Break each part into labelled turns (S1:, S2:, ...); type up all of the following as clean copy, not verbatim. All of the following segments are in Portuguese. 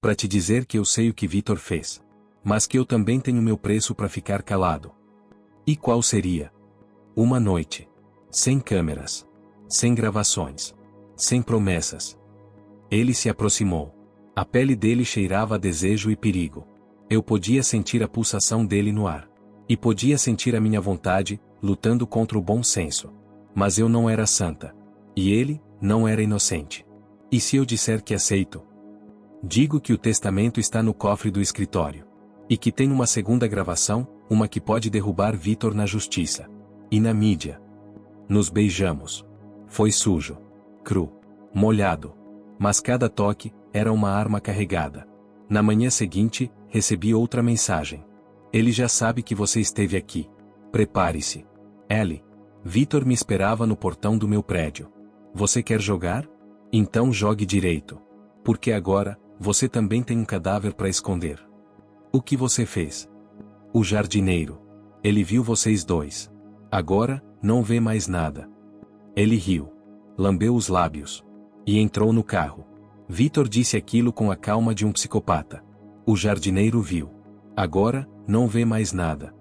S1: para te dizer que eu sei o que Vitor fez. Mas que eu também tenho meu preço para ficar calado. E qual seria? Uma noite. Sem câmeras. Sem gravações. Sem promessas. Ele se aproximou. A pele dele cheirava a desejo e perigo. Eu podia sentir a pulsação dele no ar. E podia sentir a minha vontade, lutando contra o bom senso. Mas eu não era santa. E ele, não era inocente. E se eu disser que aceito? Digo que o testamento está no cofre do escritório. E que tem uma segunda gravação, uma que pode derrubar Vitor na justiça. E na mídia. Nos beijamos. Foi sujo. Cru. Molhado. Mas cada toque, era uma arma carregada. Na manhã seguinte, recebi outra mensagem. Ele já sabe que você esteve aqui. Prepare-se. Ellie. Vitor me esperava no portão do meu prédio. Você quer jogar? Então jogue direito. Porque agora, você também tem um cadáver para esconder. O que você fez? O jardineiro. Ele viu vocês dois. Agora, não vê mais nada. Ele riu. Lambeu os lábios. E entrou no carro. Vitor disse aquilo com a calma de um psicopata. O jardineiro viu. Agora, não vê mais nada.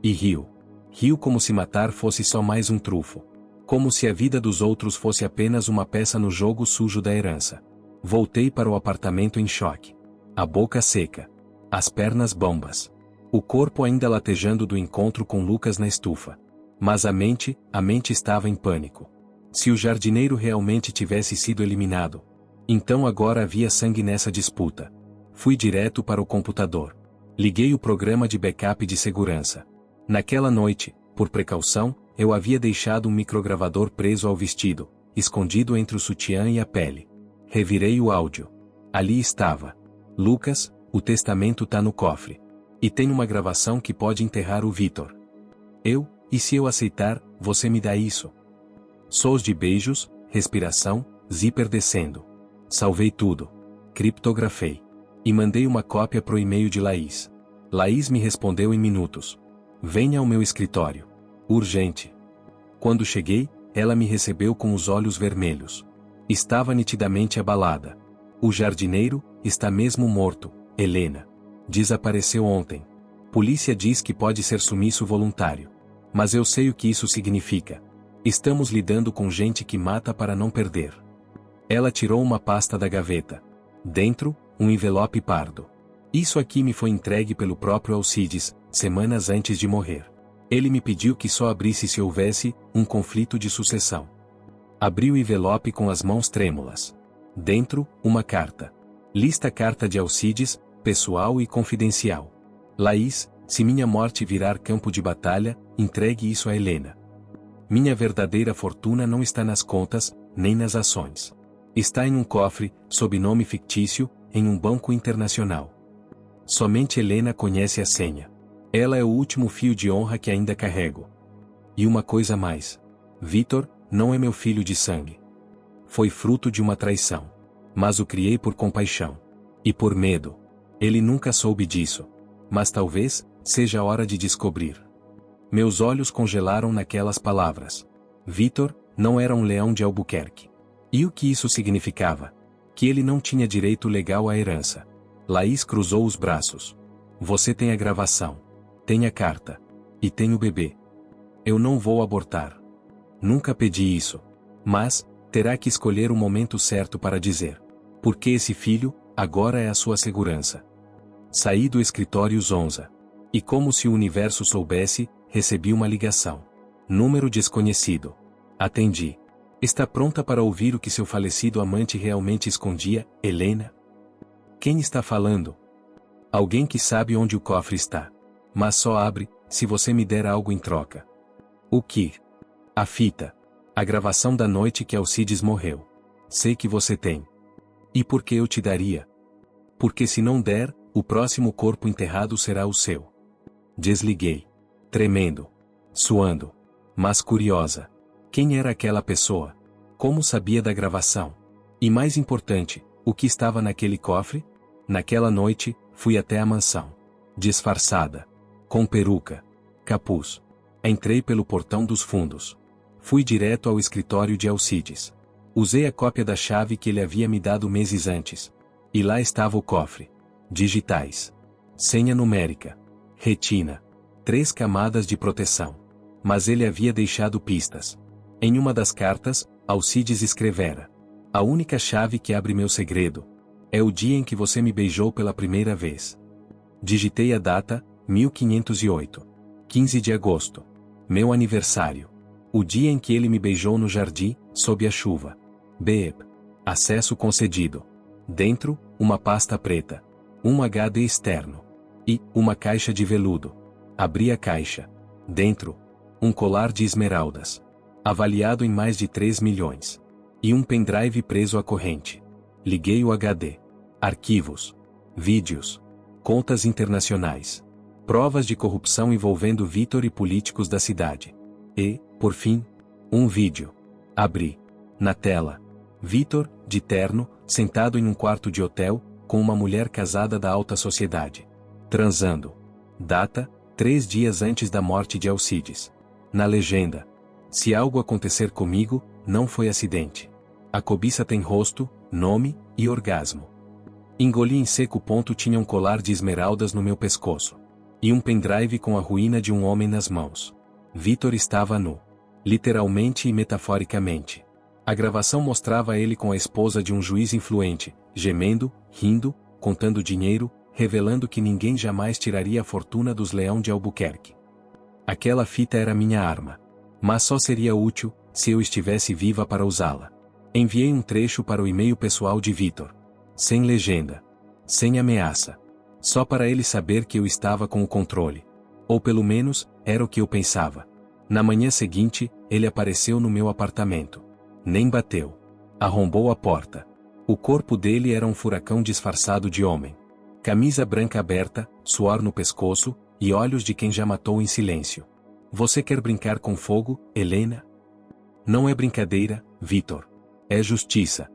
S1: E riu. Riu como se matar fosse só mais um trufo. Como se a vida dos outros fosse apenas uma peça no jogo sujo da herança. Voltei para o apartamento em choque. A boca seca. As pernas bombas. O corpo ainda latejando do encontro com Lucas na estufa. Mas a mente estava em pânico. Se o jardineiro realmente tivesse sido eliminado. Então agora havia sangue nessa disputa. Fui direto para o computador. Liguei o programa de backup de segurança. Naquela noite, por precaução, eu havia deixado um microgravador preso ao vestido, escondido entre o sutiã e a pele. Revirei o áudio. Ali estava. Lucas, o testamento tá no cofre. E tem uma gravação que pode enterrar o Vitor. E se eu aceitar, você me dá isso? Sons de beijos, respiração, zíper descendo. Salvei tudo. Criptografei. E mandei uma cópia pro e-mail de Laís. Laís me respondeu em minutos. Venha ao meu escritório. Urgente. Quando cheguei, ela me recebeu com os olhos vermelhos. Estava nitidamente abalada. O jardineiro, está mesmo morto, Helena. Desapareceu ontem. Polícia diz que pode ser sumiço voluntário. Mas eu sei o que isso significa. Estamos lidando com gente que mata para não perder. Ela tirou uma pasta da gaveta. Dentro, um envelope pardo. Isso aqui me foi entregue pelo próprio Alcides, semanas antes de morrer. Ele me pediu que só abrisse se houvesse um conflito de sucessão. Abri o envelope com as mãos trêmulas. Dentro, uma carta. Lista carta de Alcides, pessoal e confidencial. Laís, se minha morte virar campo de batalha, entregue isso a Helena. Minha verdadeira fortuna não está nas contas, nem nas ações. Está em um cofre, sob nome fictício, em um banco internacional. Somente Helena conhece a senha. Ela é o último fio de honra que ainda carrego. E uma coisa mais. Vitor, não é meu filho de sangue. Foi fruto de uma traição. Mas o criei por compaixão. E por medo. Ele nunca soube disso. Mas talvez, seja a hora de descobrir. Meus olhos congelaram naquelas palavras. Vitor, não era um leão de Albuquerque. E o que isso significava? Que ele não tinha direito legal à herança. Laís cruzou os braços. Você tem a gravação. Tem a carta. E tem o bebê. Eu não vou abortar. Nunca pedi isso. Mas, terá que escolher o momento certo para dizer. Porque esse filho, agora é a sua segurança. Saí do escritório zonza. E como se o universo soubesse, recebi uma ligação. Número desconhecido. Atendi. Está pronta para ouvir o que seu falecido amante realmente escondia, Helena? Quem está falando? Alguém que sabe onde o cofre está. Mas só abre, se você me der algo em troca. O que? A fita. A gravação da noite que Alcides morreu. Sei que você tem. E por que eu te daria? Porque se não der, o próximo corpo enterrado será o seu. Desliguei. Tremendo. Suando. Mas curiosa. Quem era aquela pessoa? Como sabia da gravação? E mais importante, o que estava naquele cofre? Naquela noite, fui até a mansão. Disfarçada. Com peruca. Capuz. Entrei pelo portão dos fundos. Fui direto ao escritório de Alcides. Usei a cópia da chave que ele havia me dado meses antes. E lá estava o cofre. Digitais. Senha numérica. Retina. 3 camadas de proteção. Mas ele havia deixado pistas. Em uma das cartas, Alcides escrevera: a única chave que abre meu segredo é o dia em que você me beijou pela primeira vez. Digitei a data, 1508. 15 de agosto. Meu aniversário. O dia em que ele me beijou no jardim, sob a chuva. Beep. Acesso concedido. Dentro, uma pasta preta. Um HD externo. E, uma caixa de veludo. Abri a caixa. Dentro, um colar de esmeraldas. Avaliado em mais de 3 milhões. E um pendrive preso à corrente. Liguei o HD. Arquivos. Vídeos. Contas internacionais. Provas de corrupção envolvendo Vitor e políticos da cidade. E, por fim, um vídeo. Abri. Na tela. Vitor, de terno, sentado em um quarto de hotel, com uma mulher casada da alta sociedade. Transando. Data, 3 dias antes da morte de Alcides. Na legenda: se algo acontecer comigo, não foi acidente. A cobiça tem rosto, nome e orgasmo. Engoli em seco. Tinha um colar de esmeraldas no meu pescoço. E um pendrive com a ruína de um homem nas mãos. Vitor estava nu. Literalmente e metaforicamente. A gravação mostrava ele com a esposa de um juiz influente, gemendo, rindo, contando dinheiro, revelando que ninguém jamais tiraria a fortuna dos Leão de Albuquerque. Aquela fita era minha arma. Mas só seria útil, se eu estivesse viva para usá-la. Enviei um trecho para o e-mail pessoal de Vitor. Sem legenda. Sem ameaça. Só para ele saber que eu estava com o controle. Ou pelo menos, era o que eu pensava. Na manhã seguinte, ele apareceu no meu apartamento. Nem bateu. Arrombou a porta. O corpo dele era um furacão disfarçado de homem. Camisa branca aberta, suor no pescoço, e olhos de quem já matou em silêncio. Você quer brincar com fogo, Helena? Não é brincadeira, Vitor. É justiça.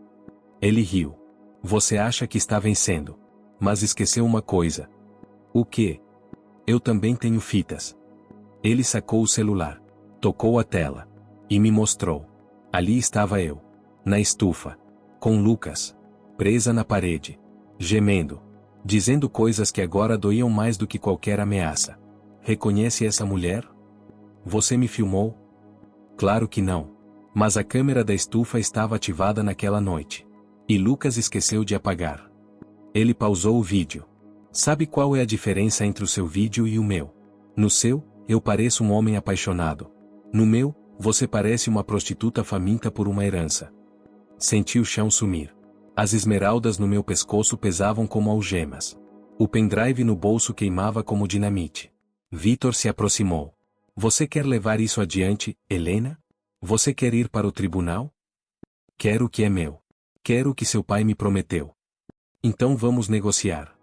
S1: Ele riu. Você acha que está vencendo. Mas esqueceu uma coisa. O quê? Eu também tenho fitas. Ele sacou o celular. Tocou a tela. E me mostrou. Ali estava eu. Na estufa. Com Lucas. Presa na parede. Gemendo. Dizendo coisas que agora doíam mais do que qualquer ameaça. Reconhece essa mulher? Você me filmou? Claro que não. Mas a câmera da estufa estava ativada naquela noite. E Lucas esqueceu de apagar. Ele pausou o vídeo. Sabe qual é a diferença entre o seu vídeo e o meu? No seu, eu pareço um homem apaixonado. No meu, você parece uma prostituta faminta por uma herança. Senti o chão sumir. As esmeraldas no meu pescoço pesavam como algemas. O pendrive no bolso queimava como dinamite. Vitor se aproximou. Você quer levar isso adiante, Helena? Você quer ir para o tribunal? Quero o que é meu. Quero o que seu pai me prometeu. Então vamos negociar.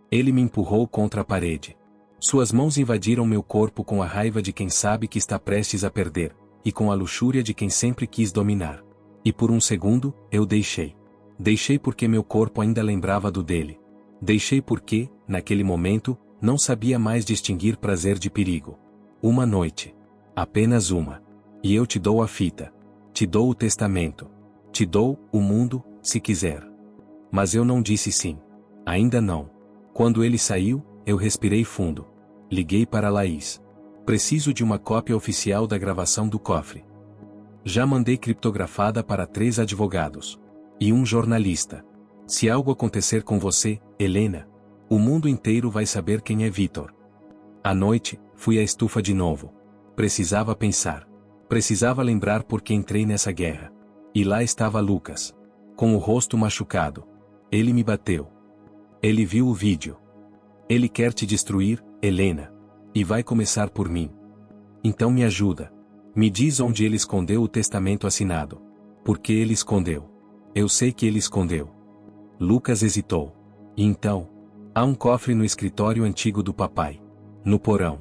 S1: Ele me empurrou contra a parede. Suas mãos invadiram meu corpo com a raiva de quem sabe que está prestes a perder, e com a luxúria de quem sempre quis dominar. E por um segundo, eu deixei. Deixei porque meu corpo ainda lembrava do dele. Deixei porque, naquele momento, não sabia mais distinguir prazer de perigo. Uma noite. Apenas uma. E eu te dou a fita. Te dou o testamento. Te dou o mundo, se quiser. Mas eu não disse sim. Ainda não. Quando ele saiu, eu respirei fundo. Liguei para Laís. Preciso de uma cópia oficial da gravação do cofre. Já mandei criptografada para 3 advogados. E um jornalista. Se algo acontecer com você, Helena, o mundo inteiro vai saber quem é Vitor. À noite, fui à estufa de novo. Precisava pensar. Precisava lembrar por que entrei nessa guerra. E lá estava Lucas. Com o rosto machucado. Ele me bateu. Ele viu o vídeo. Ele quer te destruir, Helena. E vai começar por mim. Então me ajuda. Me diz onde ele escondeu o testamento assinado. Por que ele escondeu? Eu sei que ele escondeu. Lucas hesitou. E então? Há um cofre no escritório antigo do papai. No porão.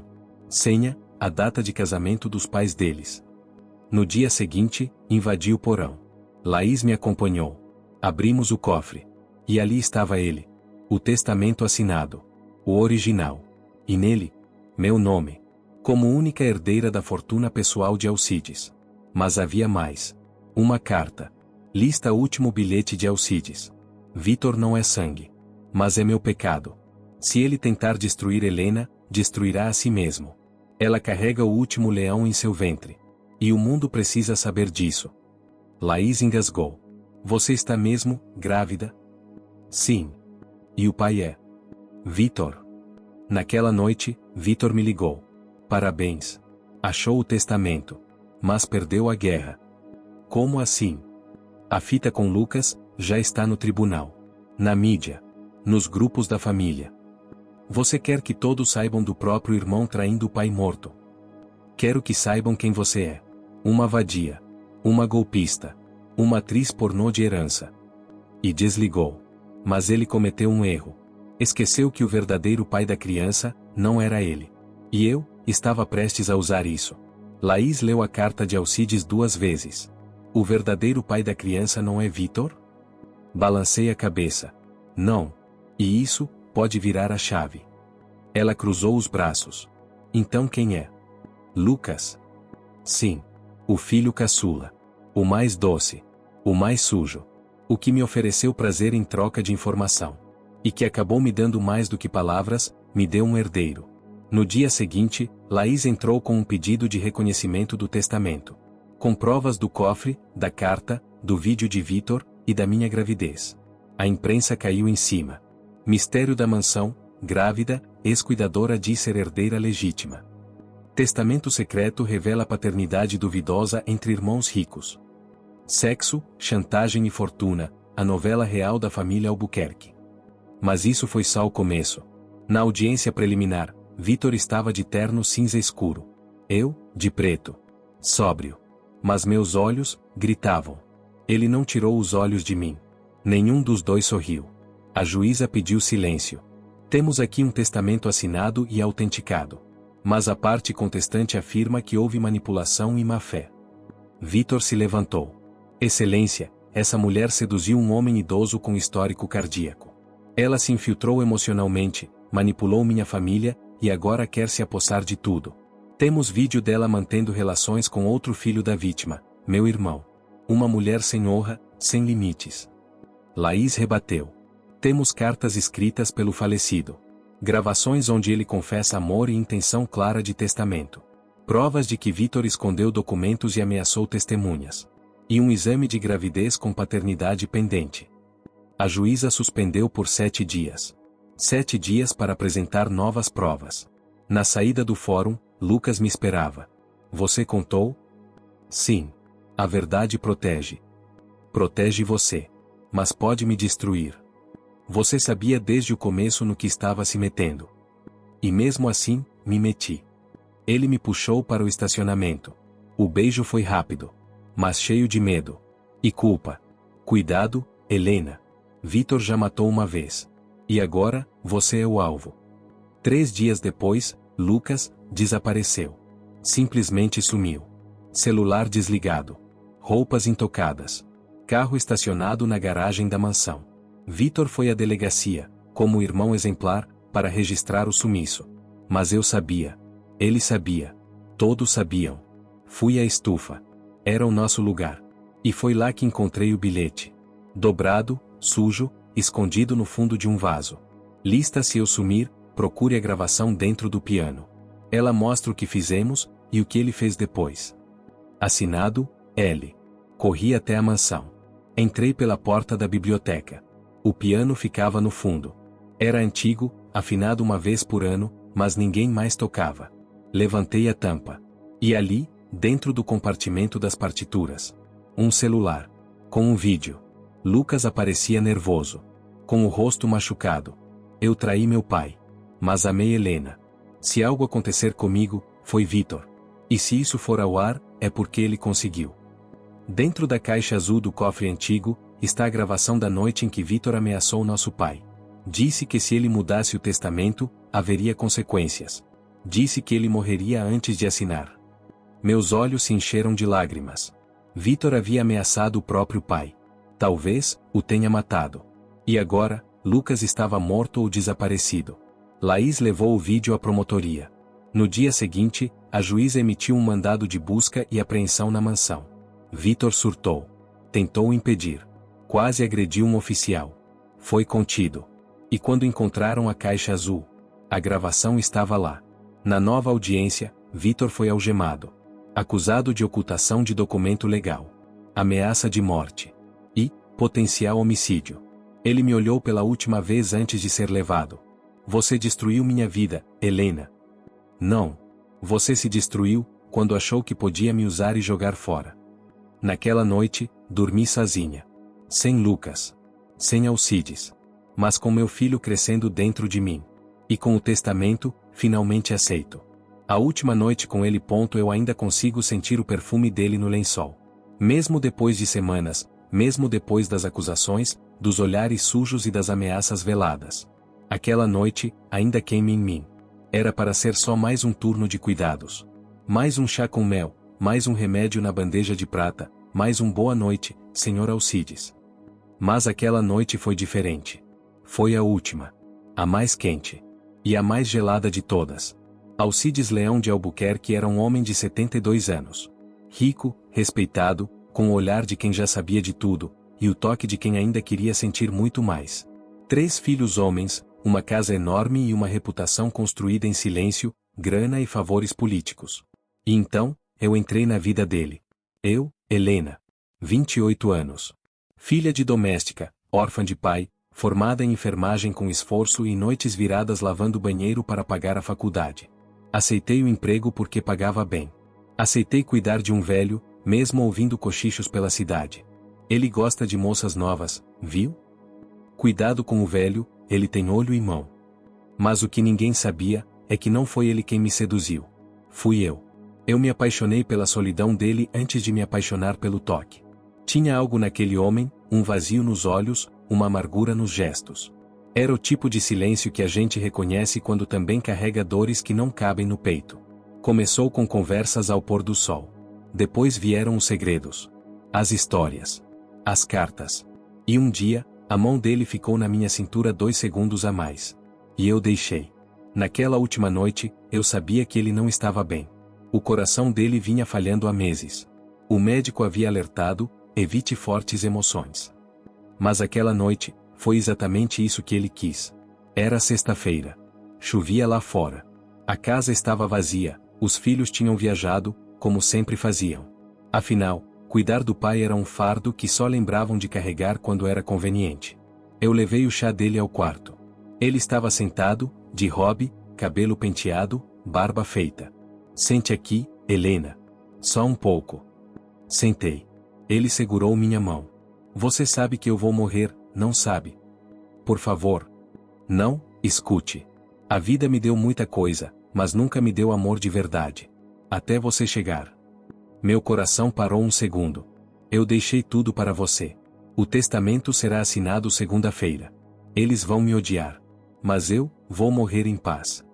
S1: Senha, a data de casamento dos pais deles. No dia seguinte, invadi o porão. Laís me acompanhou. Abrimos o cofre. E ali estava ele. O testamento assinado. O original. E nele, meu nome. Como única herdeira da fortuna pessoal de Alcides. Mas havia mais. Uma carta. Lista último bilhete de Alcides. Vitor não é sangue. Mas é meu pecado. Se ele tentar destruir Helena, destruirá a si mesmo. Ela carrega o último leão em seu ventre. E o mundo precisa saber disso. Laís engasgou. Você está mesmo grávida? Sim. E o pai é? Vitor. Naquela noite, Vitor me ligou. Parabéns. Achou o testamento. Mas perdeu a guerra. Como assim? A fita com Lucas já está no tribunal. Na mídia. Nos grupos da família. Você quer que todos saibam do próprio irmão traindo o pai morto. Quero que saibam quem você é. Uma vadia. Uma golpista. Uma atriz pornô de herança. E desligou. Mas ele cometeu um erro. Esqueceu que o verdadeiro pai da criança não era ele. E eu estava prestes a usar isso. Laís leu a carta de Alcides 2 vezes. O verdadeiro pai da criança não é Vitor? Balancei a cabeça. Não. E isso pode virar a chave. Ela cruzou os braços. Então quem é? Lucas. Sim. O filho caçula. O mais doce. O mais sujo. O que me ofereceu prazer em troca de informação. E que acabou me dando mais do que palavras, me deu um herdeiro. No dia seguinte, Laís entrou com um pedido de reconhecimento do testamento. Com provas do cofre, da carta, do vídeo de Vitor, e da minha gravidez. A imprensa caiu em cima. Mistério da mansão, grávida, ex-cuidadora diz ser herdeira legítima. Testamento secreto revela paternidade duvidosa entre irmãos ricos. Sexo, chantagem e fortuna, a novela real da família Albuquerque. Mas isso foi só o começo. Na audiência preliminar, Vitor estava de terno cinza escuro. Eu, de preto. Sóbrio. Mas meus olhos, gritavam. Ele não tirou os olhos de mim. Nenhum dos dois sorriu. A juíza pediu silêncio. Temos aqui um testamento assinado e autenticado. Mas a parte contestante afirma que houve manipulação e má-fé. Vitor se levantou. Excelência, essa mulher seduziu um homem idoso com histórico cardíaco. Ela se infiltrou emocionalmente, manipulou minha família, e agora quer se apossar de tudo. Temos vídeo dela mantendo relações com outro filho da vítima, meu irmão. Uma mulher sem honra, sem limites. Laís rebateu. Temos cartas escritas pelo falecido. Gravações onde ele confessa amor e intenção clara de testamento. Provas de que Vitor escondeu documentos e ameaçou testemunhas. E um exame de gravidez com paternidade pendente. A juíza suspendeu por 7 dias. 7 dias para apresentar novas provas. Na saída do fórum, Lucas me esperava. Você contou? Sim. A verdade protege. Protege você. Mas pode me destruir. Você sabia desde o começo no que estava se metendo. E mesmo assim, me meti. Ele me puxou para o estacionamento. O beijo foi rápido. Mas cheio de medo. E culpa. Cuidado, Helena. Vitor já matou uma vez. E agora, você é o alvo. 3 dias depois, Lucas desapareceu. Simplesmente sumiu. Celular desligado. Roupas intocadas. Carro estacionado na garagem da mansão. Vitor foi à delegacia, como irmão exemplar, para registrar o sumiço. Mas eu sabia. Ele sabia. Todos sabiam. Fui à estufa. Era o nosso lugar. E foi lá que encontrei o bilhete. Dobrado, sujo, escondido no fundo de um vaso. Lista: se eu sumir, procure a gravação dentro do piano. Ela mostra o que fizemos, e o que ele fez depois. Assinado, L. Corri até a mansão. Entrei pela porta da biblioteca. O piano ficava no fundo. Era antigo, afinado uma vez por ano, mas ninguém mais tocava. Levantei a tampa. E ali, dentro do compartimento das partituras, um celular. Com um vídeo. Lucas aparecia nervoso. Com o rosto machucado. Eu traí meu pai. Mas amei Helena. Se algo acontecer comigo, foi Vitor. E se isso for ao ar, é porque ele conseguiu. Dentro da caixa azul do cofre antigo, está a gravação da noite em que Vitor ameaçou nosso pai. Disse que se ele mudasse o testamento, haveria consequências. Disse que ele morreria antes de assinar. Meus olhos se encheram de lágrimas. Vitor havia ameaçado o próprio pai. Talvez, o tenha matado. E agora, Lucas estava morto ou desaparecido. Laís levou o vídeo à promotoria. No dia seguinte, a juíza emitiu um mandado de busca e apreensão na mansão. Vitor surtou. Tentou impedir. Quase agrediu um oficial. Foi contido. E quando encontraram a caixa azul, a gravação estava lá. Na nova audiência, Vitor foi algemado. Acusado de ocultação de documento legal. Ameaça de morte. E potencial homicídio. Ele me olhou pela última vez antes de ser levado. Você destruiu minha vida, Helena. Não. Você se destruiu, quando achou que podia me usar e jogar fora. Naquela noite, dormi sozinha. Sem Lucas. Sem Alcides. Mas com meu filho crescendo dentro de mim. E com o testamento, finalmente aceito. A última noite com ele. Eu ainda consigo sentir o perfume dele no lençol. Mesmo depois de semanas, mesmo depois das acusações, dos olhares sujos e das ameaças veladas. Aquela noite, ainda queima em mim. Era para ser só mais um turno de cuidados. Mais um chá com mel, mais um remédio na bandeja de prata, mais um boa noite, Sr. Alcides. Mas aquela noite foi diferente. Foi a última. A mais quente. E a mais gelada de todas. Alcides Leão de Albuquerque era um homem de 72 anos. Rico, respeitado, com o olhar de quem já sabia de tudo, e o toque de quem ainda queria sentir muito mais. 3 filhos homens, uma casa enorme e uma reputação construída em silêncio, grana e favores políticos. E então, eu entrei na vida dele. Eu, Helena. 28 anos. Filha de doméstica, órfã de pai, formada em enfermagem com esforço e noites viradas lavando banheiro para pagar a faculdade. Aceitei o emprego porque pagava bem. Aceitei cuidar de um velho, mesmo ouvindo cochichos pela cidade. Ele gosta de moças novas, viu? Cuidado com o velho, ele tem olho e mão. Mas o que ninguém sabia, é que não foi ele quem me seduziu. Fui eu. Eu me apaixonei pela solidão dele antes de me apaixonar pelo toque. Tinha algo naquele homem, um vazio nos olhos, uma amargura nos gestos. Era o tipo de silêncio que a gente reconhece quando também carrega dores que não cabem no peito. Começou com conversas ao pôr do sol. Depois vieram os segredos. As histórias. As cartas. E um dia, a mão dele ficou na minha cintura 2 segundos a mais. E eu deixei. Naquela última noite, eu sabia que ele não estava bem. O coração dele vinha falhando há meses. O médico havia alertado, evite fortes emoções. Mas aquela noite, foi exatamente isso que ele quis. Era sexta-feira. Chovia lá fora. A casa estava vazia, os filhos tinham viajado, como sempre faziam. Afinal, cuidar do pai era um fardo que só lembravam de carregar quando era conveniente. Eu levei o chá dele ao quarto. Ele estava sentado, de hobby, cabelo penteado, barba feita. Sente aqui, Helena. Só um pouco. Sentei. Ele segurou minha mão. Você sabe que eu vou morrer, não sabe? Por favor. Não, escute. A vida me deu muita coisa, mas nunca me deu amor de verdade. Até você chegar. Meu coração parou um segundo. Eu deixei tudo para você. O testamento será assinado segunda-feira. Eles vão me odiar. Mas eu, vou morrer em paz.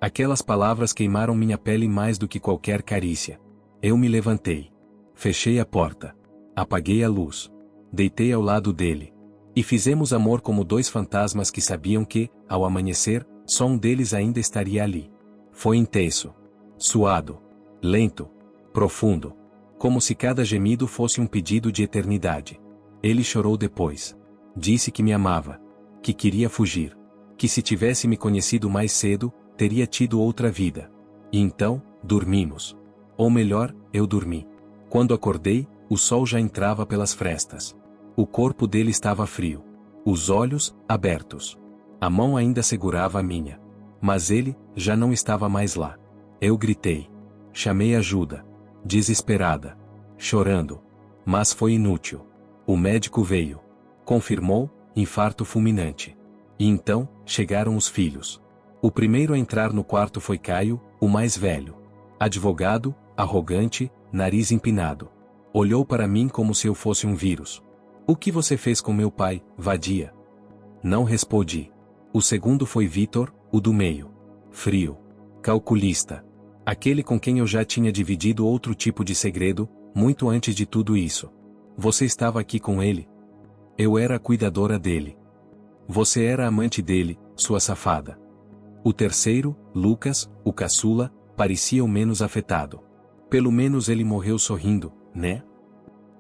S1: Aquelas palavras queimaram minha pele mais do que qualquer carícia. Eu me levantei. Fechei a porta. Apaguei a luz. Deitei ao lado dele. E fizemos amor como 2 fantasmas que sabiam que, ao amanhecer, só um deles ainda estaria ali. Foi intenso. Suado. Lento. Profundo. Como se cada gemido fosse um pedido de eternidade. Ele chorou depois. Disse que me amava. Que queria fugir. Que se tivesse me conhecido mais cedo, teria tido outra vida. E então, dormimos. Ou melhor, eu dormi. Quando acordei, o sol já entrava pelas frestas. O corpo dele estava frio. Os olhos, abertos. A mão ainda segurava a minha. Mas ele, já não estava mais lá. Eu gritei. Chamei ajuda. Desesperada. Chorando. Mas foi inútil. O médico veio. Confirmou, infarto fulminante. E então, chegaram os filhos. O primeiro a entrar no quarto foi Caio, o mais velho. Advogado, arrogante, nariz empinado. Olhou para mim como se eu fosse um vírus. O que você fez com meu pai, vadia? Não respondi. O segundo foi Vitor, o do meio. Frio. Calculista. Aquele com quem eu já tinha dividido outro tipo de segredo, muito antes de tudo isso. Você estava aqui com ele? Eu era a cuidadora dele. Você era a amante dele, sua safada. O terceiro, Lucas, o caçula, parecia o menos afetado. Pelo menos ele morreu sorrindo, né?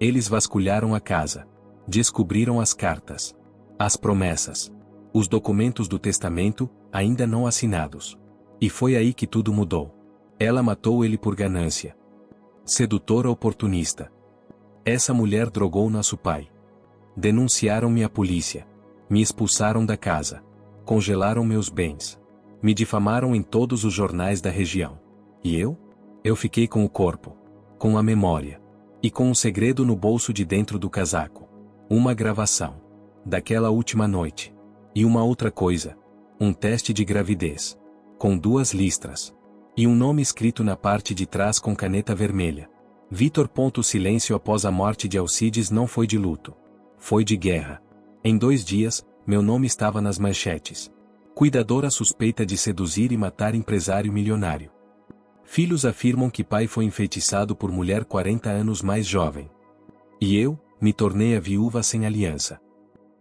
S1: Eles vasculharam a casa. Descobriram as cartas. As promessas. Os documentos do testamento, ainda não assinados. E foi aí que tudo mudou. Ela matou ele por ganância. Sedutora oportunista. Essa mulher drogou nosso pai. Denunciaram-me à polícia. Me expulsaram da casa. Congelaram meus bens. Me difamaram em todos os jornais da região. E eu? Eu fiquei com o corpo. Com a memória. E com um segredo no bolso de dentro do casaco. Uma gravação. Daquela última noite. E uma outra coisa. Um teste de gravidez. Com 2 listras. E um nome escrito na parte de trás com caneta vermelha. Vitor. Silêncio após a morte de Alcides não foi de luto. Foi de guerra. Em 2 dias, meu nome estava nas manchetes. Cuidadora suspeita de seduzir e matar empresário milionário. Filhos afirmam que pai foi enfeitiçado por mulher 40 anos mais jovem. E eu, me tornei a viúva sem aliança.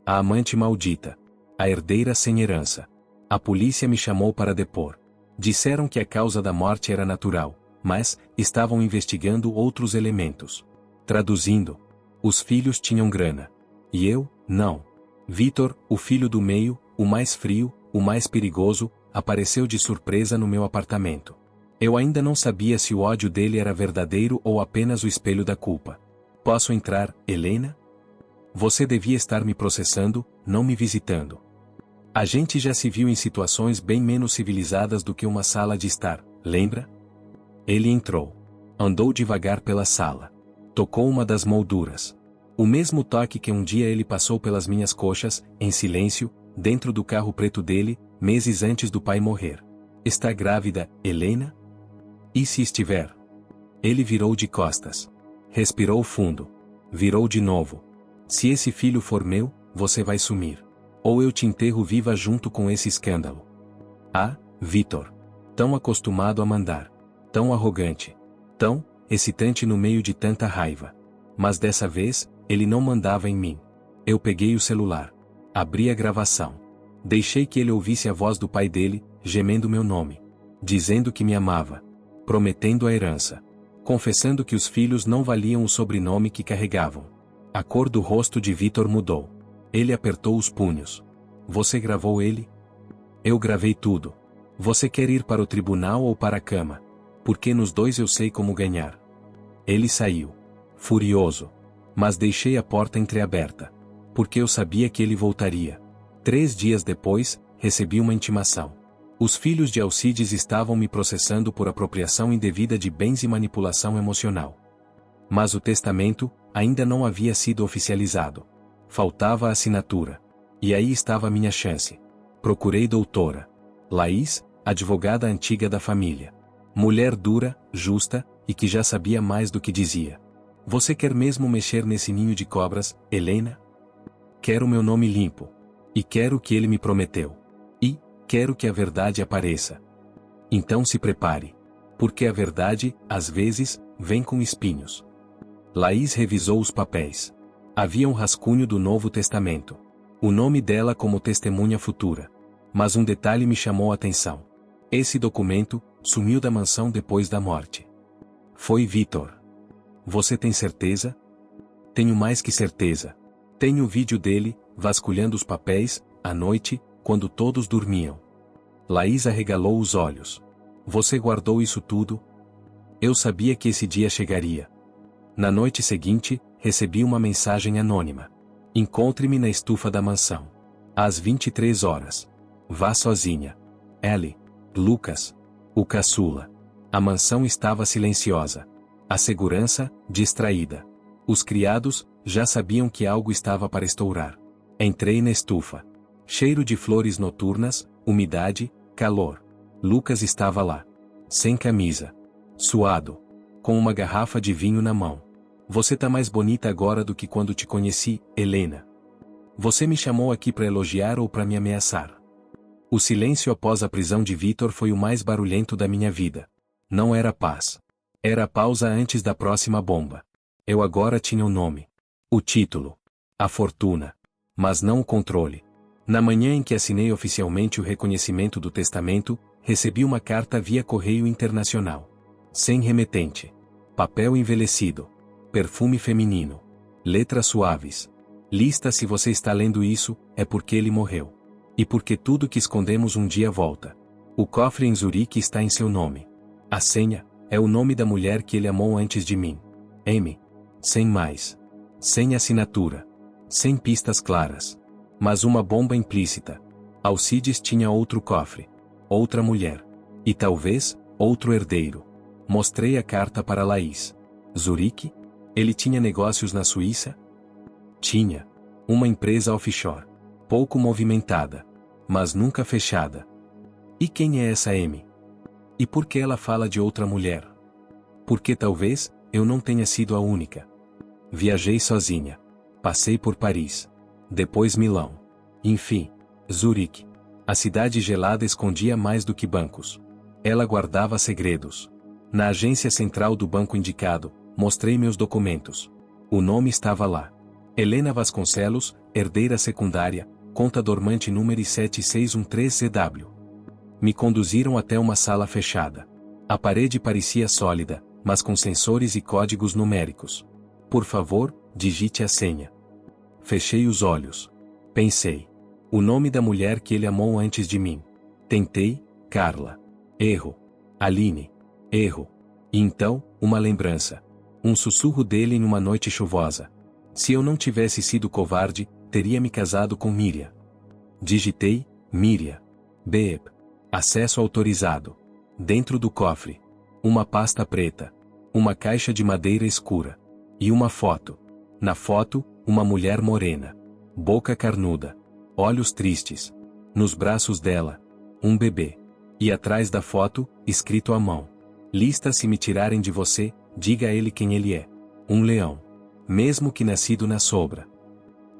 S1: A amante maldita. A herdeira sem herança. A polícia me chamou para depor. Disseram que a causa da morte era natural, mas estavam investigando outros elementos. Traduzindo, os filhos tinham grana. E eu, não. Vitor, o filho do meio, o mais frio, o mais perigoso, apareceu de surpresa no meu apartamento. Eu ainda não sabia se o ódio dele era verdadeiro ou apenas o espelho da culpa. Posso entrar, Helena? Você devia estar me processando, não me visitando. A gente já se viu em situações bem menos civilizadas do que uma sala de estar, lembra? Ele entrou. Andou devagar pela sala. Tocou uma das molduras. O mesmo toque que um dia ele passou pelas minhas coxas, em silêncio, dentro do carro preto dele, meses antes do pai morrer. Está grávida, Helena? E se estiver? Ele virou de costas. Respirou fundo. Virou de novo. Se esse filho for meu, você vai sumir. Ou eu te enterro viva junto com esse escândalo. Ah, Vitor. Tão acostumado a mandar. Tão arrogante. Tão excitante no meio de tanta raiva. Mas dessa vez, ele não mandava em mim. Eu peguei o celular. Abri a gravação. Deixei que ele ouvisse a voz do pai dele, gemendo meu nome. Dizendo que me amava. Prometendo a herança. Confessando que os filhos não valiam o sobrenome que carregavam. A cor do rosto de Vitor mudou. Ele apertou os punhos. Você gravou ele? Eu gravei tudo. Você quer ir para o tribunal ou para a cama? Porque nos dois eu sei como ganhar. Ele saiu. Furioso. Mas deixei a porta entreaberta. Porque eu sabia que ele voltaria. 3 dias depois, recebi uma intimação. Os filhos de Alcides estavam me processando por apropriação indevida de bens e manipulação emocional. Mas o testamento ainda não havia sido oficializado. Faltava a assinatura. E aí estava a minha chance. Procurei doutora Laís, advogada antiga da família. Mulher dura, justa, e que já sabia mais do que dizia. Você quer mesmo mexer nesse ninho de cobras, Helena? Quero meu nome limpo. E quero o que ele me prometeu. E quero que a verdade apareça. Então se prepare. Porque a verdade, às vezes, vem com espinhos. Laís revisou os papéis. Havia um rascunho do Novo Testamento. O nome dela como testemunha futura. Mas um detalhe me chamou a atenção. Esse documento sumiu da mansão depois da morte. Foi Vitor. Você tem certeza? Tenho mais que certeza. Tenho o vídeo dele, vasculhando os papéis, à noite, quando todos dormiam. Laís arregalou os olhos. Você guardou isso tudo? Eu sabia que esse dia chegaria. Na noite seguinte, recebi uma mensagem anônima. Encontre-me na estufa da mansão. Às 23 horas. Vá sozinha. Ellie. Lucas. O caçula. A mansão estava silenciosa. A segurança, distraída. Os criados, já sabiam que algo estava para estourar. Entrei na estufa. Cheiro de flores noturnas, umidade, calor. Lucas estava lá. Sem camisa. Suado. Com uma garrafa de vinho na mão. Você tá mais bonita agora do que quando te conheci, Helena. Você me chamou aqui para elogiar ou para me ameaçar? O silêncio após a prisão de Vitor foi o mais barulhento da minha vida. Não era paz. Era a pausa antes da próxima bomba. Eu agora tinha o nome. O título. A fortuna. Mas não o controle. Na manhã em que assinei oficialmente o reconhecimento do testamento, recebi uma carta via correio internacional. Sem remetente. Papel envelhecido. Perfume feminino. Letras suaves. Lista, se você está lendo isso, é porque ele morreu. E porque tudo que escondemos um dia volta. O cofre em Zurique está em seu nome. A senha é o nome da mulher que ele amou antes de mim. M. Sem mais. Sem assinatura. Sem pistas claras. Mas uma bomba implícita. Alcides tinha outro cofre. Outra mulher. E talvez, outro herdeiro. Mostrei a carta para Laís. Zurique? Ele tinha negócios na Suíça? Tinha. Uma empresa offshore. Pouco movimentada. Mas nunca fechada. E quem é essa M? E por que ela fala de outra mulher? Porque talvez, eu não tenha sido a única. Viajei sozinha. Passei por Paris. Depois Milão. Enfim, Zurique. A cidade gelada escondia mais do que bancos. Ela guardava segredos. Na agência central do banco indicado, mostrei meus documentos. O nome estava lá. Helena Vasconcelos, herdeira secundária, conta dormante número 7613ZW. Me conduziram até uma sala fechada. A parede parecia sólida, mas com sensores e códigos numéricos. Por favor, digite a senha. Fechei os olhos. Pensei. O nome da mulher que ele amou antes de mim. Tentei, Carla. Erro. Aline. Erro. E então, uma lembrança. Um sussurro dele em uma noite chuvosa. Se eu não tivesse sido covarde, teria me casado com Miriam. Digitei, Miriam. Beep. Acesso autorizado. Dentro do cofre. Uma pasta preta. Uma caixa de madeira escura. E uma foto. Na foto, uma mulher morena. Boca carnuda. Olhos tristes. Nos braços dela, um bebê. E atrás da foto, escrito à mão. Lista, se me tirarem de você, diga a ele quem ele é. Um leão. Mesmo que nascido na sombra.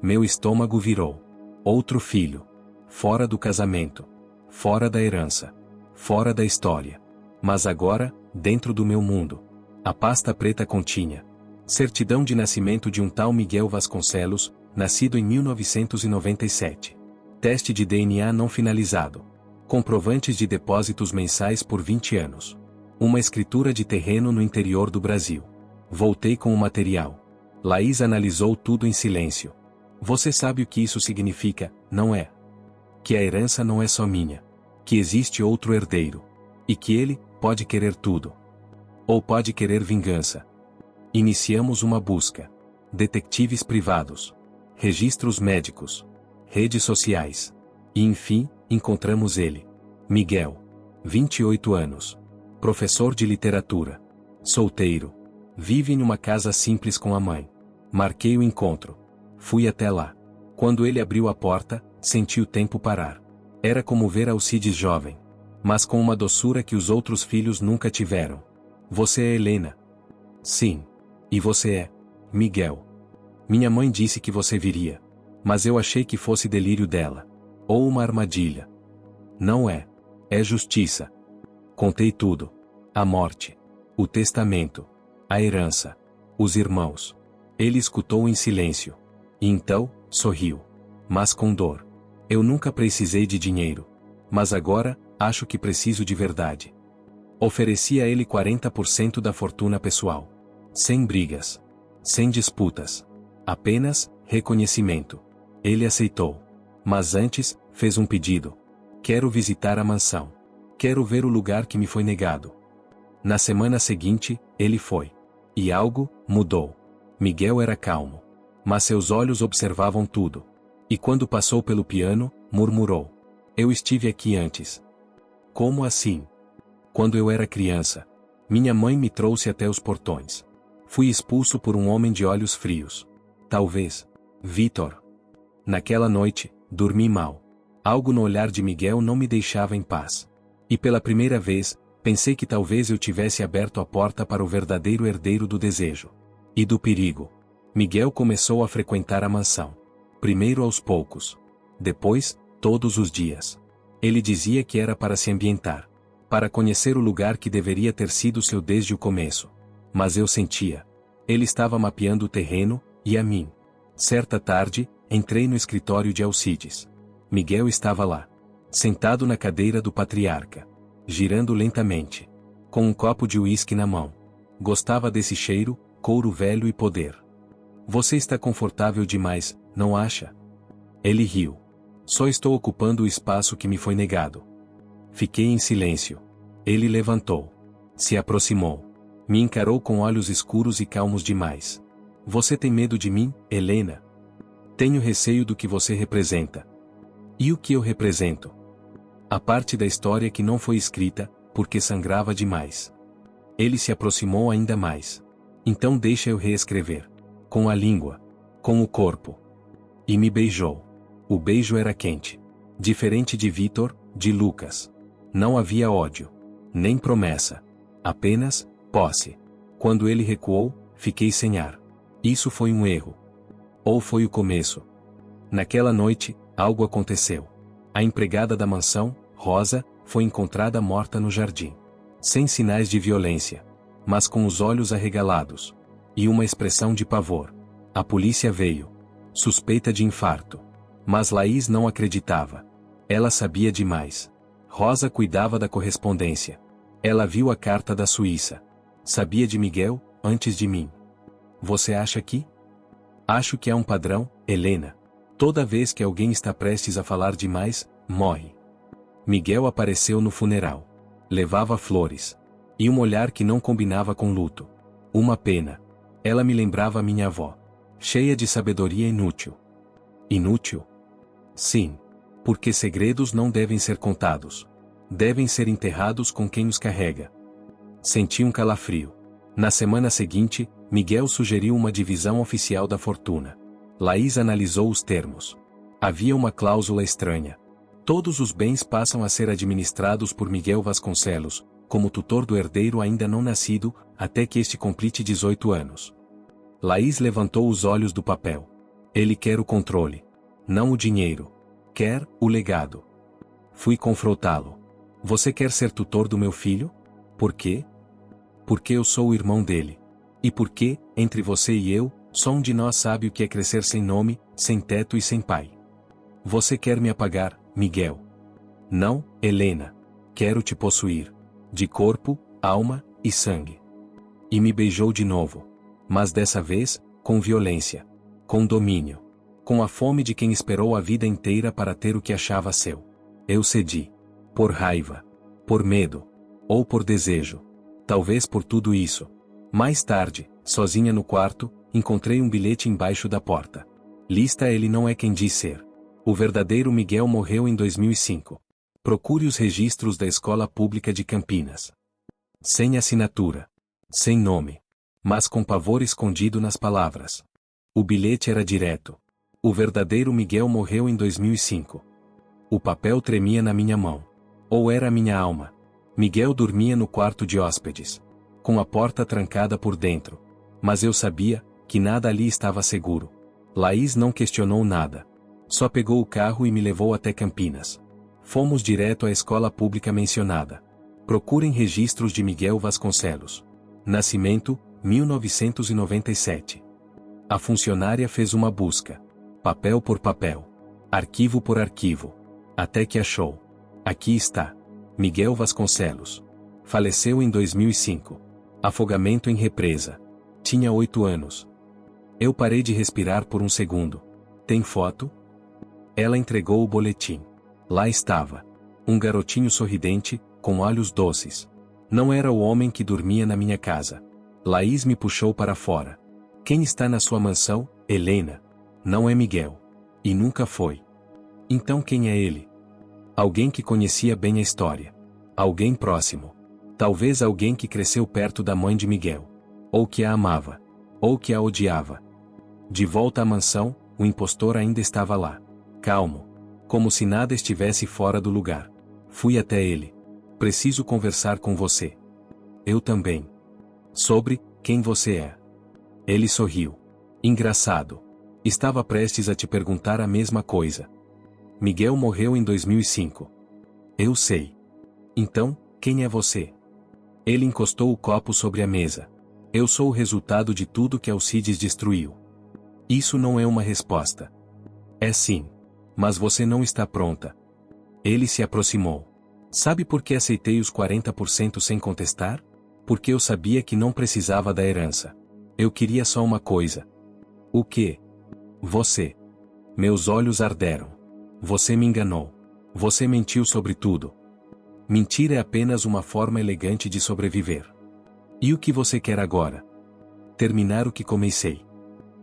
S1: Meu estômago virou. Outro filho. Fora do casamento. Fora da herança. Fora da história. Mas agora, dentro do meu mundo. A pasta preta continha. Certidão de nascimento de um tal Miguel Vasconcelos, nascido em 1997. Teste de DNA não finalizado. Comprovantes de depósitos mensais por 20 anos. Uma escritura de terreno no interior do Brasil. Voltei com o material. Laís analisou tudo em silêncio. Você sabe o que isso significa, não é? Que a herança não é só minha. Que existe outro herdeiro. E que ele pode querer tudo. Ou pode querer vingança. Iniciamos uma busca. Detetives privados. Registros médicos. Redes sociais. E enfim, encontramos ele. Miguel. 28 anos. Professor de literatura. Solteiro. Vive em uma casa simples com a mãe. Marquei o encontro. Fui até lá. Quando ele abriu a porta, senti o tempo parar. Era como ver Alcides jovem. Mas com uma doçura que os outros filhos nunca tiveram. Você é Helena? Sim. E você é? Miguel. Minha mãe disse que você viria. Mas eu achei que fosse delírio dela. Ou uma armadilha. Não é. É justiça. Contei tudo. A morte. O testamento. A herança. Os irmãos. Ele escutou em silêncio. E então, sorriu. Mas com dor. Eu nunca precisei de dinheiro. Mas agora, acho que preciso de verdade. Ofereci a ele 40% da fortuna pessoal. Sem brigas. Sem disputas. Apenas, reconhecimento. Ele aceitou. Mas antes, fez um pedido. Quero visitar a mansão. Quero ver o lugar que me foi negado. Na semana seguinte, ele foi. E algo mudou. Miguel era calmo. Mas seus olhos observavam tudo. E quando passou pelo piano, murmurou. Eu estive aqui antes. Como assim? Quando eu era criança. Minha mãe me trouxe até os portões. Fui expulso por um homem de olhos frios. Talvez. Vitor. Naquela noite, dormi mal. Algo no olhar de Miguel não me deixava em paz. E pela primeira vez, pensei que talvez eu tivesse aberto a porta para o verdadeiro herdeiro do desejo. E do perigo. Miguel começou a frequentar a mansão. Primeiro aos poucos. Depois, todos os dias. Ele dizia que era para se ambientar. Para conhecer o lugar que deveria ter sido seu desde o começo. Mas eu sentia. Ele estava mapeando o terreno, e a mim. Certa tarde, entrei no escritório de Alcides. Miguel estava lá. Sentado na cadeira do patriarca. Girando lentamente. Com um copo de uísque na mão. Gostava desse cheiro, couro velho e poder. Você está confortável demais, não acha? Ele riu. Só estou ocupando o espaço que me foi negado. Fiquei em silêncio. Ele levantou. Se aproximou. Me encarou com olhos escuros e calmos demais. Você tem medo de mim, Helena? Tenho receio do que você representa. E o que eu represento? A parte da história que não foi escrita, porque sangrava demais. Ele se aproximou ainda mais. Então deixa eu reescrever. Com a língua. Com o corpo. E me beijou. O beijo era quente. Diferente de Vitor, de Lucas. Não havia ódio. Nem promessa. Apenas, posse. Quando ele recuou, fiquei sem ar. Isso foi um erro. Ou foi o começo? Naquela noite, algo aconteceu. A empregada da mansão, Rosa, foi encontrada morta no jardim. Sem sinais de violência. Mas com os olhos arregalados. E uma expressão de pavor. A polícia veio. Suspeita de infarto. Mas Laís não acreditava. Ela sabia demais. Rosa cuidava da correspondência. Ela viu a carta da Suíça. Sabia de Miguel, antes de mim. Você acha que? Acho que há um padrão, Helena. Toda vez que alguém está prestes a falar demais, morre. Miguel apareceu no funeral. Levava flores. E um olhar que não combinava com luto. Uma pena. Ela me lembrava minha avó. Cheia de sabedoria inútil. Inútil? Sim. Porque segredos não devem ser contados. Devem ser enterrados com quem os carrega. Senti um calafrio. Na semana seguinte, Miguel sugeriu uma divisão oficial da fortuna. Laís analisou os termos. Havia uma cláusula estranha. Todos os bens passam a ser administrados por Miguel Vasconcelos, como tutor do herdeiro ainda não nascido, até que este complete 18 anos. Laís levantou os olhos do papel. Ele quer o controle. Não o dinheiro. Quer o legado. Fui confrontá-lo. Você quer ser tutor do meu filho? Por quê? Porque eu sou o irmão dele. E porque, entre você e eu, só um de nós sabe o que é crescer sem nome, sem teto e sem pai. Você quer me apagar, Miguel? Não, Helena. Quero te possuir. De corpo, alma e sangue. E me beijou de novo. Mas dessa vez, com violência. Com domínio. Com a fome de quem esperou a vida inteira para ter o que achava seu. Eu cedi. Por raiva. Por medo. Ou por desejo. Talvez por tudo isso. Mais tarde, sozinha no quarto, encontrei um bilhete embaixo da porta. Lista ele não é quem diz ser. O verdadeiro Miguel morreu em 2005. Procure os registros da Escola Pública de Campinas. Sem assinatura. Sem nome. Mas com pavor escondido nas palavras. O bilhete era direto. O verdadeiro Miguel morreu em 2005. O papel tremia na minha mão. Ou era a minha alma. Miguel dormia no quarto de hóspedes. Com a porta trancada por dentro. Mas eu sabia que nada ali estava seguro. Laís não questionou nada. Só pegou o carro e me levou até Campinas. Fomos direto à escola pública mencionada. Procurem registros de Miguel Vasconcelos. Nascimento, 1997. A funcionária fez uma busca. Papel por papel. Arquivo por arquivo. Até que achou. Aqui está. Miguel Vasconcelos. Faleceu em 2005. Afogamento em represa. Tinha 8 anos. Eu parei de respirar por um segundo. Tem foto? Ela entregou o boletim. Lá estava. Um garotinho sorridente, com olhos doces. Não era o homem que dormia na minha casa. Laís me puxou para fora. Quem está na sua mansão, Helena? Não é Miguel. E nunca foi. Então quem é ele? Alguém que conhecia bem a história. Alguém próximo. Talvez alguém que cresceu perto da mãe de Miguel. Ou que a amava. Ou que a odiava. De volta à mansão, o impostor ainda estava lá. Calmo. Como se nada estivesse fora do lugar. Fui até ele. Preciso conversar com você. Eu também. Sobre quem você é. Ele sorriu. Engraçado. Estava prestes a te perguntar a mesma coisa. Miguel morreu em 2005. Eu sei. Então, quem é você? Ele encostou o copo sobre a mesa. Eu sou o resultado de tudo que Alcides destruiu. Isso não é uma resposta. É sim. Mas você não está pronta. Ele se aproximou. Sabe por que aceitei os 40% sem contestar? Porque eu sabia que não precisava da herança. Eu queria só uma coisa. O quê? Você. Meus olhos arderam. Você me enganou. Você mentiu sobre tudo. Mentir é apenas uma forma elegante de sobreviver. E o que você quer agora? Terminar o que comecei.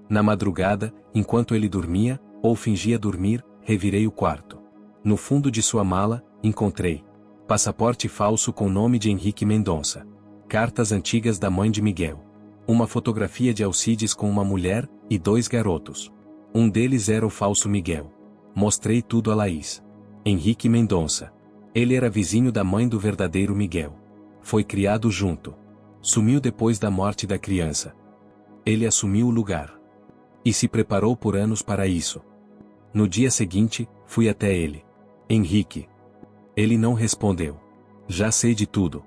S1: Na madrugada, enquanto ele dormia, ou fingia dormir, revirei o quarto. No fundo de sua mala, encontrei passaporte falso com nome de Henrique Mendonça. Cartas antigas da mãe de Miguel. Uma fotografia de Alcides com uma mulher e 2 garotos. Um deles era o falso Miguel. Mostrei tudo a Laís. Henrique Mendonça. Ele era vizinho da mãe do verdadeiro Miguel. Foi criado junto. Sumiu depois da morte da criança. Ele assumiu o lugar. E se preparou por anos para isso. No dia seguinte, fui até ele. Henrique. Ele não respondeu. Já sei de tudo.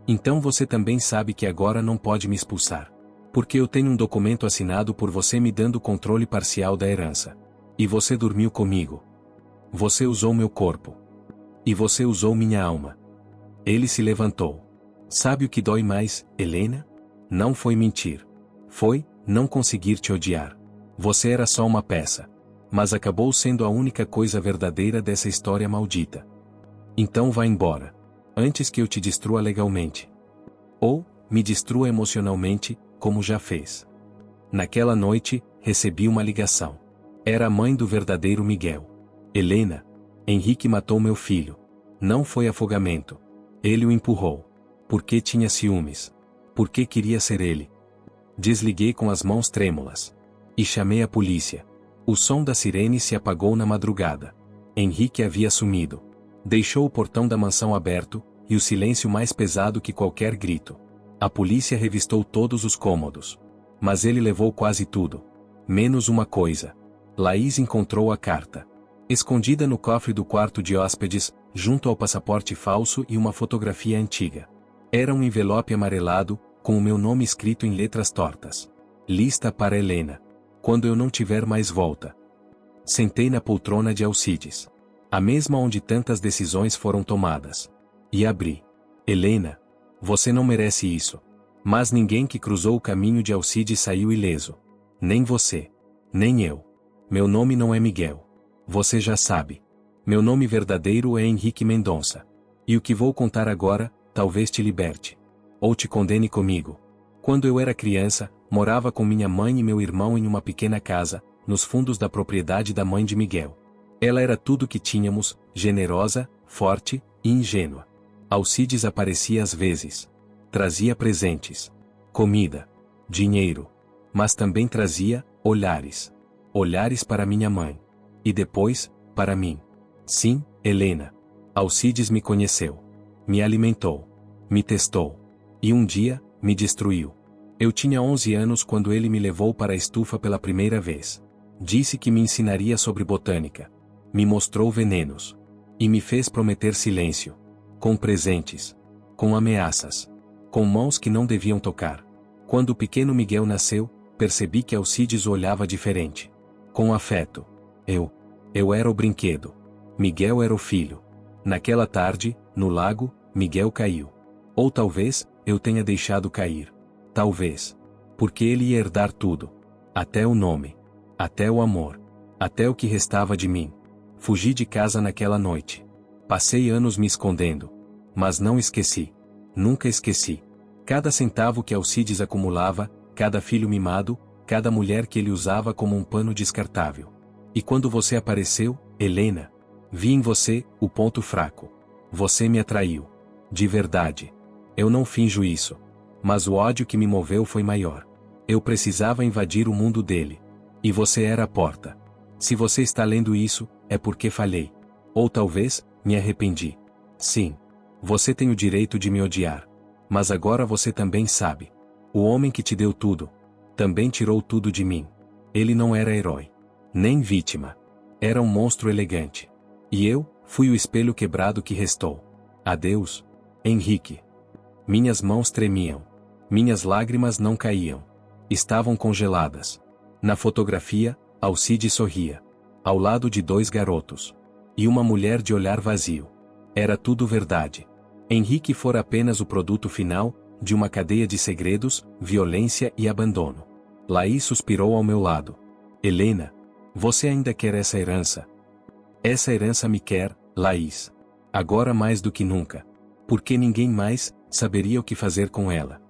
S1: Então você também sabe que agora não pode me expulsar. Porque eu tenho um documento assinado por você me dando controle parcial da herança. E você dormiu comigo. Você usou meu corpo. E você usou minha alma. Ele se levantou. Sabe o que dói mais, Helena? Não foi mentir. Foi, não conseguir te odiar. Você era só uma peça. Mas acabou sendo a única coisa verdadeira dessa história maldita. Então vá embora. Antes que eu te destrua legalmente. Ou, me destrua emocionalmente, como já fez. Naquela noite, recebi uma ligação. Era a mãe do verdadeiro Miguel. Helena. Henrique matou meu filho. Não foi afogamento. Ele o empurrou. Porque tinha ciúmes. Porque queria ser ele. Desliguei com as mãos trêmulas. E chamei a polícia. O som da sirene se apagou na madrugada. Henrique havia sumido. Deixou o portão da mansão aberto, e o silêncio mais pesado que qualquer grito. A polícia revistou todos os cômodos. Mas ele levou quase tudo. Menos uma coisa. Laís encontrou a carta. Escondida no cofre do quarto de hóspedes, junto ao passaporte falso e uma fotografia antiga. Era um envelope amarelado, com o meu nome escrito em letras tortas. Lista para Helena. Quando eu não tiver mais volta. Sentei na poltrona de Alcides. A mesma onde tantas decisões foram tomadas. E abri. Helena. Você não merece isso. Mas ninguém que cruzou o caminho de Alcides saiu ileso. Nem você. Nem eu. Meu nome não é Miguel. Você já sabe. Meu nome verdadeiro é Henrique Mendonça. E o que vou contar agora, talvez te liberte. Ou te condene comigo. Quando eu era criança, morava com minha mãe e meu irmão em uma pequena casa, nos fundos da propriedade da mãe de Miguel. Ela era tudo que tínhamos, generosa, forte e ingênua. Alcides aparecia às vezes. Trazia presentes. Comida. Dinheiro. Mas também trazia olhares. Olhares para minha mãe. E depois, para mim. Sim, Helena. Alcides me conheceu. Me alimentou. Me testou. E um dia, me destruiu. Eu tinha 11 anos quando ele me levou para a estufa pela primeira vez. Disse que me ensinaria sobre botânica. Me mostrou venenos. E me fez prometer silêncio. Com presentes. Com ameaças. Com mãos que não deviam tocar. Quando o pequeno Miguel nasceu, percebi que Alcides o olhava diferente. Com afeto. Eu era o brinquedo. Miguel era o filho. Naquela tarde, no lago, Miguel caiu. Ou talvez, eu tenha deixado cair. Talvez. Porque ele ia herdar tudo. Até o nome. Até o amor. Até o que restava de mim. Fugi de casa naquela noite. Passei anos me escondendo. Mas não esqueci. Nunca esqueci. Cada centavo que Alcides acumulava, cada filho mimado, cada mulher que ele usava como um pano descartável. E quando você apareceu, Helena, vi em você o ponto fraco. Você me atraiu. De verdade. Eu não finjo isso. Mas o ódio que me moveu foi maior. Eu precisava invadir o mundo dele. E você era a porta. Se você está lendo isso, é porque falhei. Ou talvez, me arrependi. Sim. Você tem o direito de me odiar. Mas agora você também sabe. O homem que te deu tudo, também tirou tudo de mim. Ele não era herói. Nem vítima. Era um monstro elegante. E eu, fui o espelho quebrado que restou. Adeus, Henrique. Minhas mãos tremiam. Minhas lágrimas não caíam. Estavam congeladas. Na fotografia, Alcides sorria. Ao lado de 2 garotos. E uma mulher de olhar vazio. Era tudo verdade. Henrique fora apenas o produto final, de uma cadeia de segredos, violência e abandono. Laís suspirou ao meu lado. Helena. Você ainda quer essa herança? Essa herança me quer, Laís. Agora mais do que nunca. Porque ninguém mais saberia o que fazer com ela.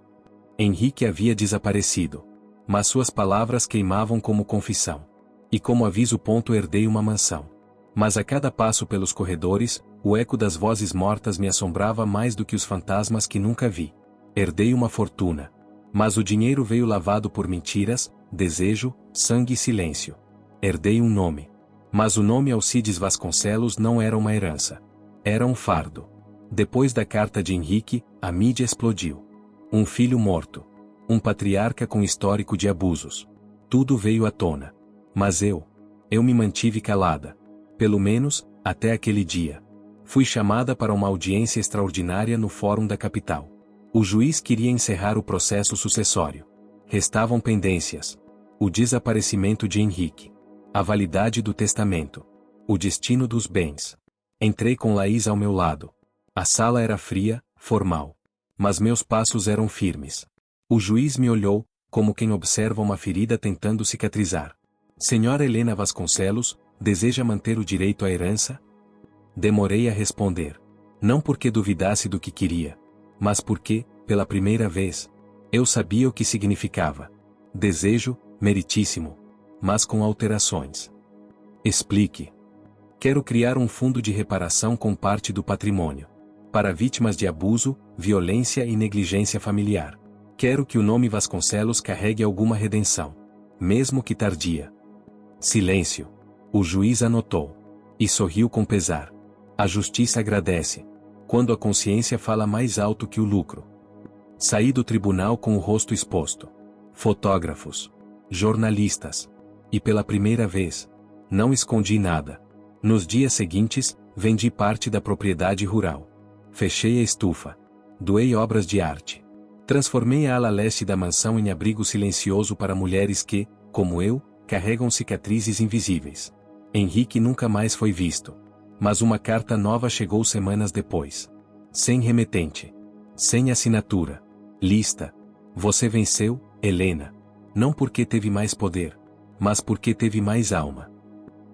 S1: Henrique havia desaparecido. Mas suas palavras queimavam como confissão. E como aviso, herdei uma mansão. Mas a cada passo pelos corredores, o eco das vozes mortas me assombrava mais do que os fantasmas que nunca vi. Herdei uma fortuna. Mas o dinheiro veio lavado por mentiras, desejo, sangue e silêncio. Herdei um nome. Mas o nome Alcides Vasconcelos não era uma herança. Era um fardo. Depois da carta de Henrique, a mídia explodiu. Um filho morto. Um patriarca com histórico de abusos. Tudo veio à tona. Mas eu me mantive calada. Pelo menos, até aquele dia. Fui chamada para uma audiência extraordinária no Fórum da Capital. O juiz queria encerrar o processo sucessório. Restavam pendências. O desaparecimento de Henrique. A validade do testamento. O destino dos bens. Entrei com Laís ao meu lado. A sala era fria, formal. Mas meus passos eram firmes. O juiz me olhou, como quem observa uma ferida tentando cicatrizar. Senhora Helena Vasconcelos, deseja manter o direito à herança? Demorei a responder. Não porque duvidasse do que queria. Mas porque, pela primeira vez, eu sabia o que significava. Desejo, meritíssimo. Mas com alterações. Explique. Quero criar um fundo de reparação com parte do patrimônio. Para vítimas de abuso, violência e negligência familiar. Quero que o nome Vasconcelos carregue alguma redenção. Mesmo que tardia. Silêncio. O juiz anotou. E sorriu com pesar. A justiça agradece. Quando a consciência fala mais alto que o lucro. Saí do tribunal com o rosto exposto. Fotógrafos. Jornalistas. E pela primeira vez, não escondi nada. Nos dias seguintes, vendi parte da propriedade rural. Fechei a estufa. Doei obras de arte. Transformei a ala leste da mansão em abrigo silencioso para mulheres que, como eu, carregam cicatrizes invisíveis. Henrique nunca mais foi visto. Mas uma carta nova chegou semanas depois. Sem remetente. Sem assinatura. Lista. Você venceu, Helena. Não porque teve mais poder, mas porque teve mais alma.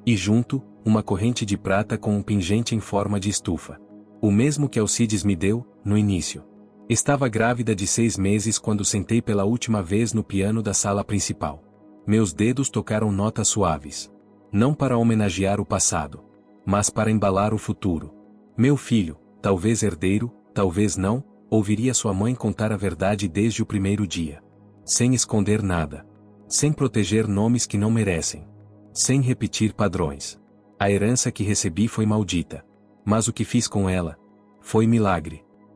S1: E junto, uma corrente de prata com um pingente em forma de estufa. O mesmo que Alcides me deu, no início. Estava grávida de 6 meses quando sentei pela última vez no piano da sala principal. Meus dedos tocaram notas suaves. Não para homenagear o passado, mas para embalar o futuro. Meu filho, talvez herdeiro, talvez não, ouviria sua mãe contar a verdade desde o primeiro dia. Sem esconder nada. Sem proteger nomes que não merecem. Sem repetir padrões. A herança que recebi foi maldita. Mas o que fiz com ela? Foi milagre.